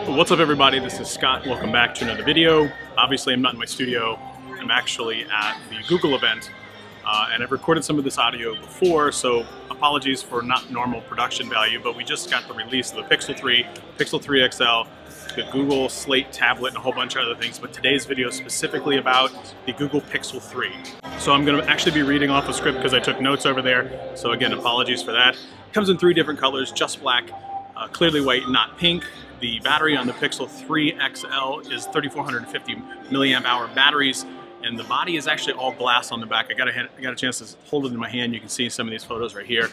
What's up everybody, this is Scott. Welcome back to another video. Obviously I'm not in my studio, I'm actually at the Google event and I've recorded some of this audio before, so apologies for not normal production value, but we just got the release of the Pixel 3, Pixel 3 XL, the Google Slate tablet and a whole bunch of other things, but today's video is specifically about the Google Pixel 3. So I'm going to actually be reading off a script because I took notes over there, so again apologies for that. It comes in 3 different colors, just black, clearly white, not pink. The battery on the Pixel 3 XL is 3,450 milliamp hour batteries, and the body is actually all glass on the back. I got a chance to hold it in my hand. You can see some of these photos right here.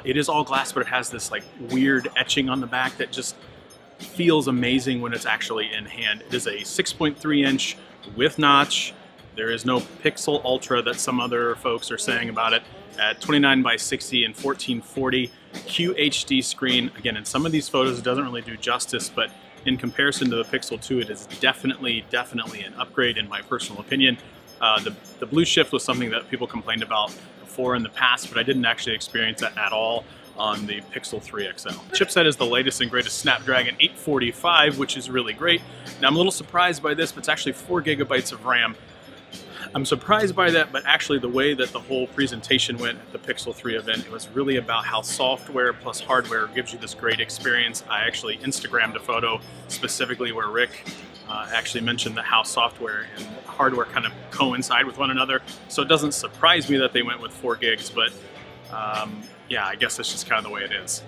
It is all glass, but it has this like weird etching on the back that just feels amazing when it's actually in hand. It is a 6.3 inch with notch. There is no Pixel Ultra that some other folks are saying about it. At 29 by 60 and 1440 QHD screen. Again, in some of these photos it doesn't really do justice, but in comparison to the Pixel 2 it is definitely an upgrade in my personal opinion. The blue shift was something that people complained about before in the past, but I didn't actually experience that at all on the Pixel 3 XL. Chipset is the latest and greatest Snapdragon 845, which is really great. Now I'm a little surprised by this, but it's actually 4 gigabytes of RAM. I'm surprised by that, but actually the way that the whole presentation went at the Pixel 3 event, it was really about how software plus hardware gives you this great experience. I actually Instagrammed a photo specifically where Rick actually mentioned how software and hardware kind of coincide with one another. So it doesn't surprise me that they went with 4 gigs, but yeah, I guess that's just kind of the way it is.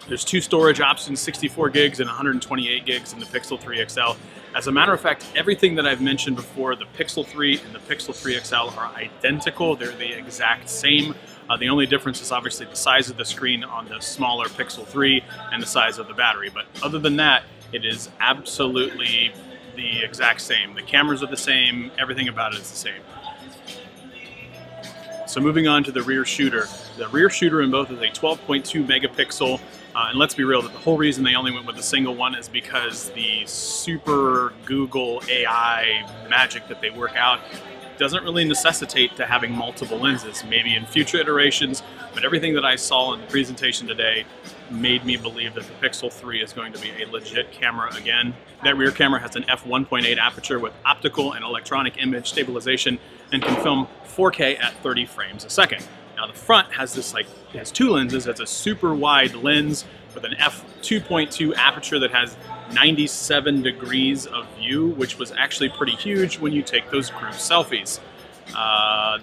There's 2 storage options, 64 gigs and 128 gigs in the Pixel 3 XL. As a matter of fact, everything that I've mentioned before, the Pixel 3 and the Pixel 3 XL are identical. They're the exact same. The only difference is obviously the size of the screen on the smaller Pixel 3 and the size of the battery. But other than that, it is absolutely the exact same. The cameras are the same, everything about it is the same. So moving on to the rear shooter. The rear shooter in both is a 12.2 megapixel. And let's be real, that the whole reason they only went with a single one is because the super Google AI magic that they work out doesn't really necessitate to having multiple lenses. Maybe in future iterations, but everything that I saw in the presentation today made me believe that the Pixel 3 is going to be a legit camera again. That rear camera has an f1.8 aperture with optical and electronic image stabilization and can film 4K at 30 frames a second. Now the front has this it has 2 lenses. It's a super wide lens with an f2.2 aperture that has 97 degrees of view, which was actually pretty huge when you take those group selfies.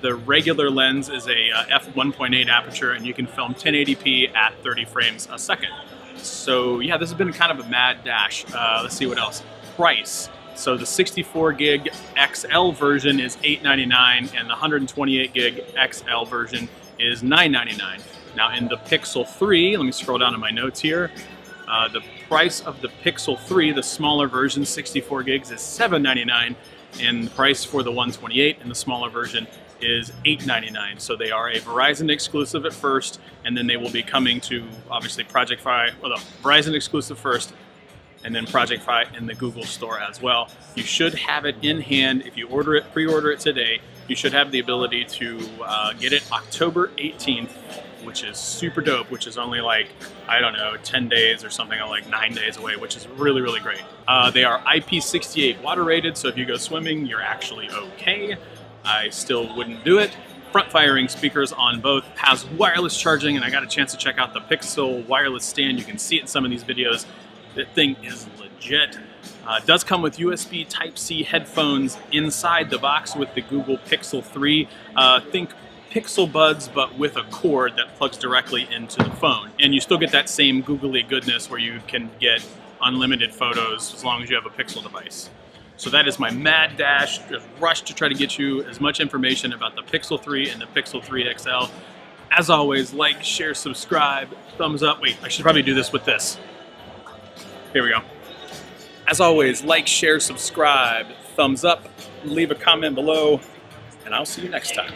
The regular lens is a f1.8 aperture and you can film 1080p at 30 frames a second. So yeah, this has been kind of a mad dash. Let's see what else. Price. So the 64 gig XL version is $899 and the 128 gig XL version is $999. Now in the Pixel 3, let me scroll down to my notes here. The price of the Pixel 3, the smaller version, 64 gigs, is $799, and the price for the 128 and the smaller version is $899. So they are a Verizon exclusive at first, and then they will be coming to obviously Project Fi, well, the Verizon exclusive first, and then Project Fi in the Google Store as well. You should have it in hand if you order it, pre-order it today. You should have the ability to get it October 18th, which is super dope, which is only like, I don't know, 10 days or something, or like 9 days away, which is really great. They are IP68 water rated, so if you go swimming, you're actually okay. I still wouldn't do it. Front firing speakers on both, has wireless charging, and I got a chance to check out the Pixel wireless stand. You can see it in some of these videos. That thing is legit. It does come with USB Type-C headphones inside the box with the Google Pixel 3. Think Pixel Buds, but with a cord that plugs directly into the phone. And you still get that same googly goodness where you can get unlimited photos as long as you have a Pixel device. So that is my mad dash, just rush to try to get you as much information about the Pixel 3 and the Pixel 3 XL. As always, like, share, subscribe, thumbs up. Wait, I should probably do this with this. Here we go. As always, like, share, subscribe, thumbs up, leave a comment below, and I'll see you next time.